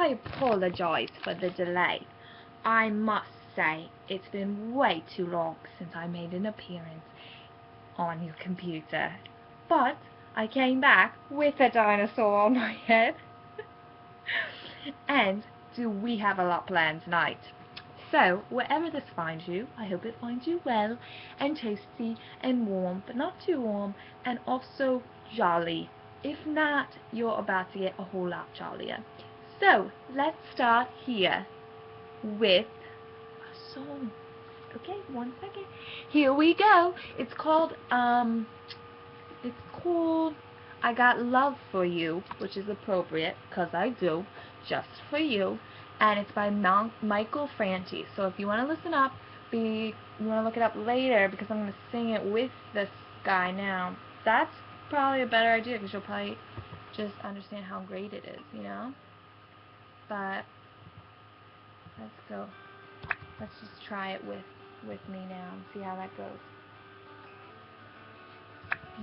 I apologize for the delay. I must say, it's been way too long since I made an appearance on your computer. But I came back with a dinosaur on my head. And do we have a lot planned tonight? So, wherever this finds you, I hope it finds you well and tasty and warm, but not too warm, and also jolly. If not, you're about to get a whole lot jollier. So, let's start here with a song. Okay, 1 second. Here we go. It's called I Got Love For You, which is appropriate, because I do, just for you. And it's by Michael Franti. So if you want to listen up, you want to look it up later, because I'm going to sing it with this guy now. That's probably a better idea, because you'll probably just understand how great it is, you know? But let's go. Let's just try it with me now and see how that goes.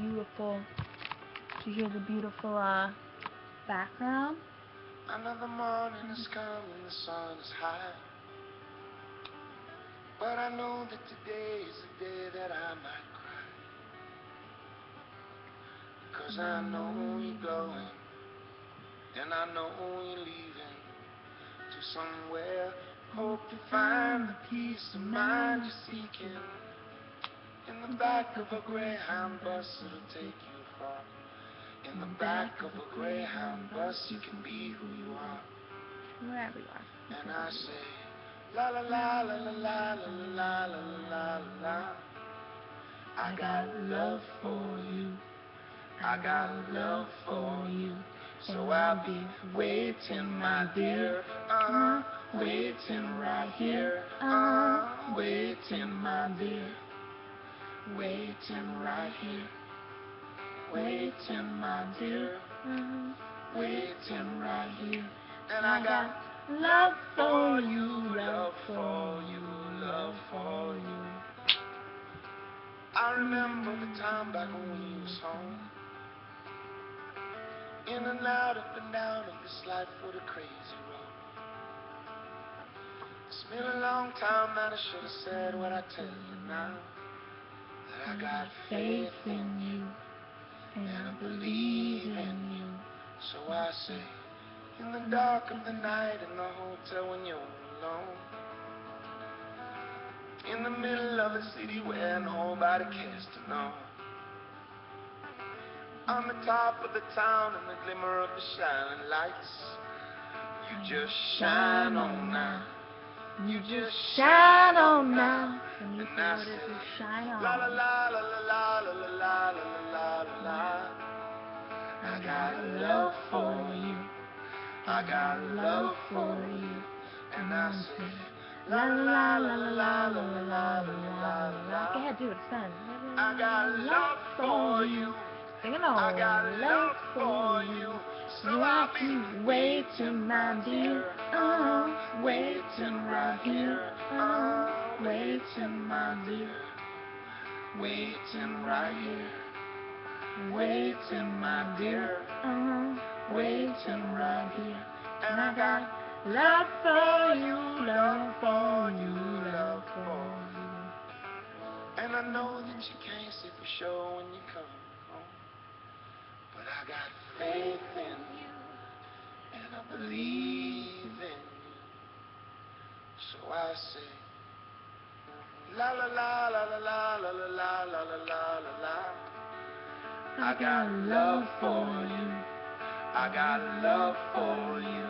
Beautiful. Do you hear the beautiful background? Another morning has come and the sun is high, but I know that today is the day that I might cry, because I know you're going, and I know you're leaving to somewhere. Hope you find the peace of mind you're seeking in the back of a Greyhound bus. It'll take you far. In the back of a Greyhound bus, you can be who you are. Wherever you are. And I say, la la la la la la la la la la la la. I got love for you. I got love for you. So I'll be waiting, my dear. Waiting right here. Waiting, my dear. Waiting right here. Waiting, my dear. Waiting right here. And I got love for you, love for you, love for you. I remember the time back when we was home, in and out, up and down of this life with a crazy road. It's been a long time, man, I should have said what I tell you now, that I got faith in you, and I believe in you. So I say, in the dark of the night, in the hotel when you're alone, in the middle of a city where nobody cares to know, on the top of the town in the glimmer of the shining lights, you just shine on now. You just shine on now. And you And see I what it say, is shine on. la la la la la la la la la la la la. I got love for you. I got love for you. And I say, la la la la la la la la la la. Go ahead, do it. Stand. I got love for you. Sing along. I got love for you. So I'll be waiting, my dear. Waiting right here. Waiting, my dear. Waiting right here. Waiting, my dear. Waiting right here. And I got love for you, love for you, love for you. And I know that you can't say for sure when you come home, but I got faith in you, and I believe in you. So I say, la la la la la la la la la la la la la. I got love for you. I got love for you.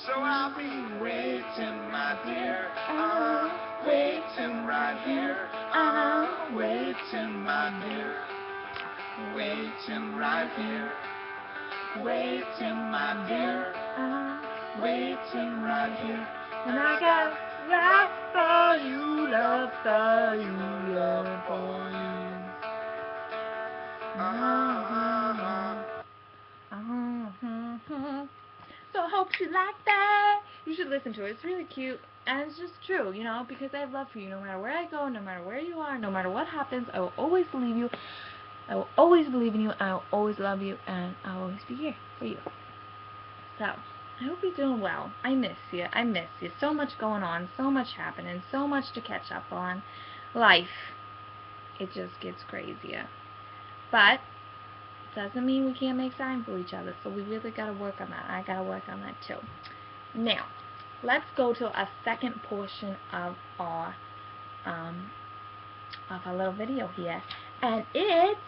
So I'll be waiting, my dear. Waiting right here. Waiting, my dear. Waiting right here. Waiting, my dear. Waiting right here. And I got love for you, love for you, love for you. So I hope you like that. You should listen to it. It's really cute, and it's just true, you know, because I have love for you. No matter where I go, no matter where you are, no matter what happens, I will always believe you. I will always believe in you. I will always love you, and I will always be here for you. So, I hope you're doing well. I miss you. I miss you. So much going on, so much happening, so much to catch up on. Life, it just gets crazier. But doesn't mean we can't make time for each other, so we really got to work on that. I got to work on that too. Now, let's go to a second portion of our little video here, and it's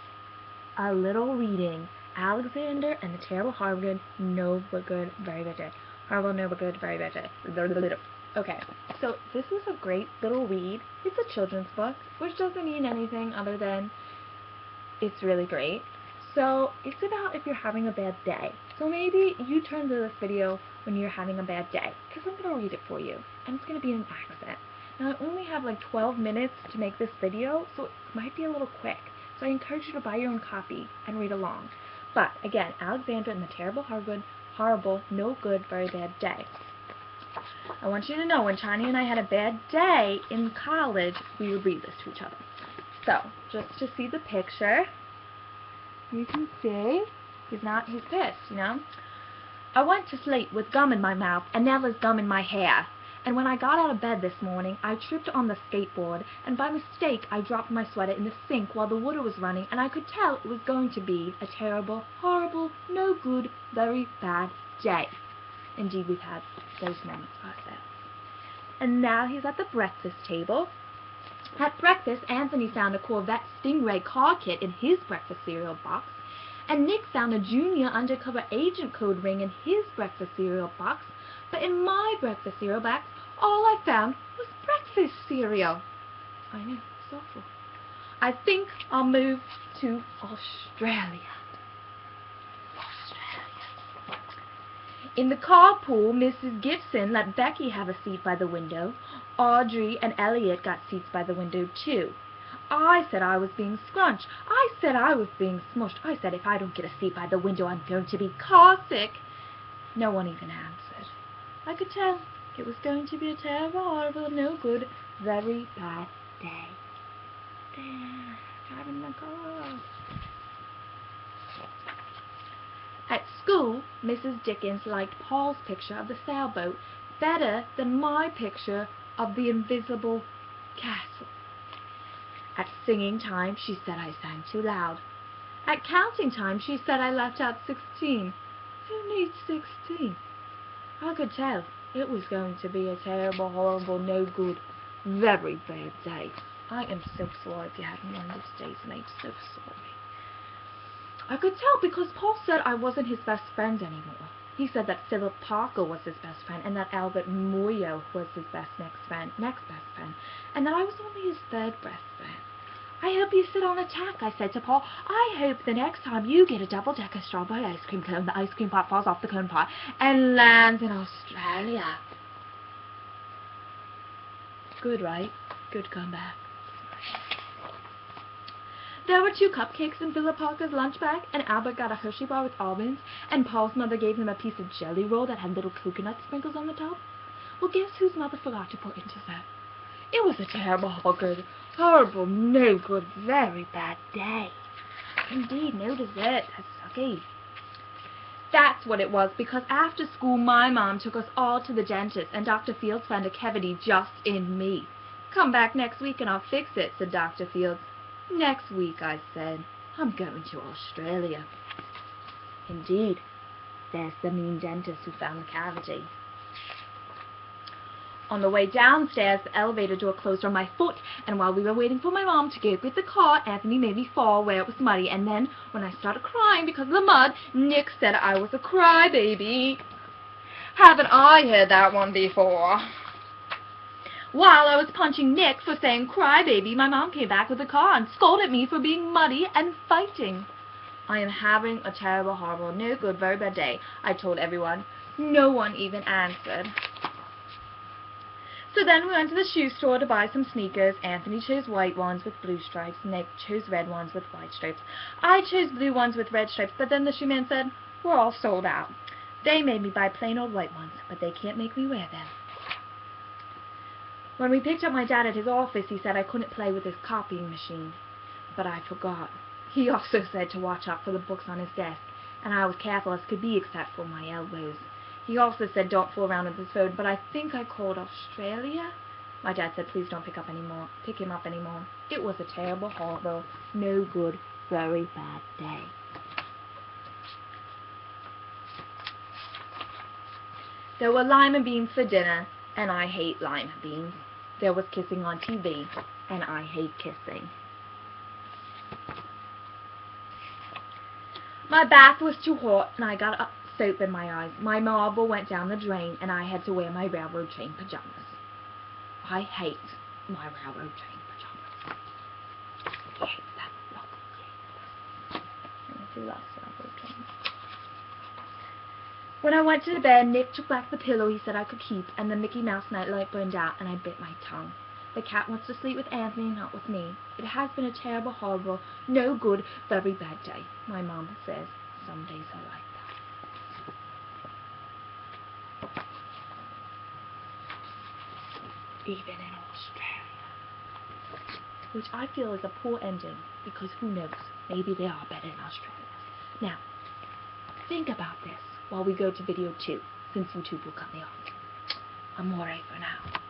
a little reading. Alexander and the Terrible, Horrible, Good, No But Good, Very Bad Day. Horrible, No But Good, Very Bad Day. Okay, so this is a great little read. It's a children's book, which doesn't mean anything other than it's really great. So it's about if you're having a bad day. So maybe you turn to this video when you're having a bad day, because I'm going to read it for you, and it's going to be in an accent. Now I only have like 12 minutes to make this video, so it might be a little quick. So I encourage you to buy your own copy and read along. But again, Alexander and the Terrible, Horrible, No Good, Very Bad Day. I want you to know when Chani and I had a bad day in college, we would read this to each other. So, just to see the picture, you can see he's pissed, you know. I went to sleep with gum in my mouth and now there's gum in my hair. And when I got out of bed this morning, I tripped on the skateboard, and by mistake I dropped my sweater in the sink while the water was running, and I could tell it was going to be a terrible, horrible, no good, very bad day. Indeed, we've had those moments ourselves. And now he's at the breakfast table. At breakfast, Anthony found a Corvette Stingray car kit in his breakfast cereal box, and Nick found a junior undercover agent code ring in his breakfast cereal box, but in my breakfast cereal box, all I found was breakfast cereal. I know, it's awful. I think I'll move to Australia. In the carpool, Mrs. Gibson let Becky have a seat by the window. Audrey and Elliot got seats by the window, too. I said I was being scrunched. I said I was being smushed. I said if I don't get a seat by the window, I'm going to be car sick. No one even answered. I could tell it was going to be a terrible, horrible, no good, very bad day. There, driving my car. At school, Mrs. Dickens liked Paul's picture of the sailboat better than my picture of the invisible castle. At singing time, she said I sang too loud. At counting time, she said I left out 16. Who needs 16? I could tell it was going to be a terrible, horrible, no good, very bad day. I am so sorry if you haven't learned it today's night. So sorry. I could tell because Paul said I wasn't his best friend anymore. He said that Philip Parker was his best friend, and that Albert Moyo was his next best friend, and that I was only his third best friend. I hope you sit on a tack, I said to Paul. I hope the next time you get a double-decker strawberry ice cream cone, the ice cream pot falls off the cone pot and lands in Australia. Good, right? Good comeback. There were 2 cupcakes in Philip Parker's lunch bag, and Albert got a Hershey bar with almonds, and Paul's mother gave him a piece of jelly roll that had little coconut sprinkles on the top. Well, guess whose mother forgot to put in dessert? It was a terrible, horrible, no good, very bad day. Indeed, no dessert. That's sucky. That's what it was, because after school my mom took us all to the dentist, and Dr. Fields found a cavity just in me. Come back next week and I'll fix it, said Dr. Fields. Next week, I said. I'm going to Australia. Indeed, there's the mean dentist who found the cavity. On the way downstairs, the elevator door closed on my foot, and while we were waiting for my mom to get with the car, Anthony made me fall where it was muddy, and then, when I started crying because of the mud, Nick said I was a crybaby. Haven't I heard that one before? While I was punching Nick for saying crybaby, my mom came back with the car and scolded me for being muddy and fighting. I am having a terrible, horrible, no good, very bad day, I told everyone. No one even answered. So then we went to the shoe store to buy some sneakers. Anthony chose white ones with blue stripes. Nick chose red ones with white stripes. I chose blue ones with red stripes, but then the shoe man said, we're all sold out. They made me buy plain old white ones, but they can't make me wear them. When we picked up my dad at his office, he said I couldn't play with his copying machine. But I forgot. He also said to watch out for the books on his desk, and I was careful as could be except for my elbows. He also said don't fool around with his phone, but I think I called Australia. My dad said please don't pick him up anymore. It was a terrible, horrible, no good, very bad day. There were lima beans for dinner, and I hate lima beans. There was kissing on TV, and I hate kissing. My bath was too hot, and I got soap in my eyes. My marble went down the drain, and I had to wear my railroad train pajamas. I hate my railroad train pajamas. I hate them. Let me see last railroad train. When I went to bed, Nick took back the pillow he said I could keep, and the Mickey Mouse nightlight burned out, and I bit my tongue. The cat wants to sleep with Anthony, not with me. It has been a terrible, horrible, no good, very bad day. My mom says some days are like that. Even in Australia. Which I feel is a poor ending, because who knows, maybe they are better in Australia. Now, think about this while we go to video 2, since YouTube will cut me off. Amore for now.